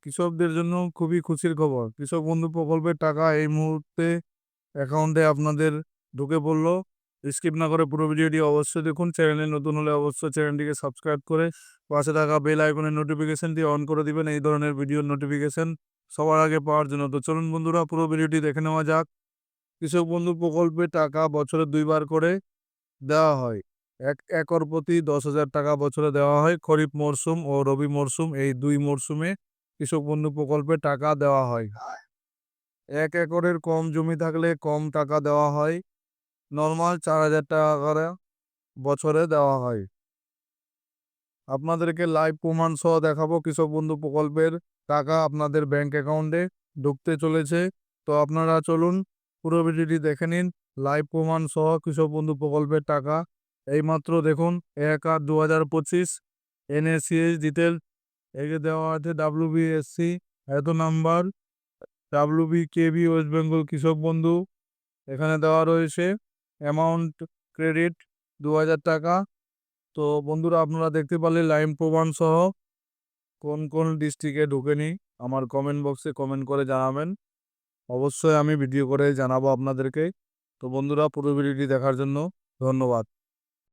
কৃষকদের জন্য খুবই খুশির খবর। কৃষক বন্ধু প্রকল্পের টাকা এই মুহূর্তে অ্যাকাউন্টে আপনাদের ঢুকে পড়লো। স্কিপ না করে পুরো ভিডিওটি অবশ্যই দেখুন। চ্যানেলে নতুন হলে অবশ্যই চ্যানেলটিকে সাবস্ক্রাইব করে পাশে থাকা বেল আইকনের নোটিফিকেশনটি অন করে দিবেন এই ধরনের ভিডিওর নোটিফিকেশন সবার আগে পাওয়ার জন্য। তো চলুন বন্ধুরা পুরো ভিডিওটি দেখে নেওয়া যাক। কৃষক বন্ধু প্রকল্পের টাকা বছরে ২ বার করে দেওয়া হয়। এক একর প্রতি ১০,০০০ টাকা বছরে দেওয়া হয়। খরিফ মরশুম ও রবি মরশুম এই ২ মরশুমে কৃষক বন্ধু প্রকল্পে টাকা দেওয়া হয়। ১ একরের কম জমি থাকলে কম টাকা দেওয়া হয়। নরমাল ৪,০০০ টাকা করে বছরে দেওয়া হয়। আপনাদেরকে লাইভ প্রমাণ সহ দেখাবো কৃষক বন্ধু প্রকল্পের টাকা আপনাদের ব্যাংক অ্যাকাউন্টে ঢুকতে চলেছে। তো আপনারা চলুন পুরো ভিডিওটি দেখে নিন। লাইভ প্রমাণ সহ কৃষক বন্ধু প্রকল্পের টাকা এইমাত্র দেখুন ১/৮/২০২৫ NACH ডিটেল একে দেওয়া আছে WBSC এত নাম্বার WBKB ওয়েস্ট বেঙ্গল কৃষক বন্ধু এখানে দেওয়া রয়েছে অ্যামাউন্ট ক্রেডিট ২,০০০ টাকা। তো বন্ধুরা আপনারা দেখতে পারলে লাইভ প্রমাণ সহ কোন কোন ডিস্ট্রিক্টে ঢুকেনি আমার কমেন্ট বক্সে কমেন্ট করে জানাবেন। অবশ্যই আমি ভিডিও করে জানাবো আপনাদেরকে। তো বন্ধুরা পুরো ভিডিওটি দেখার জন্য ধন্যবাদ।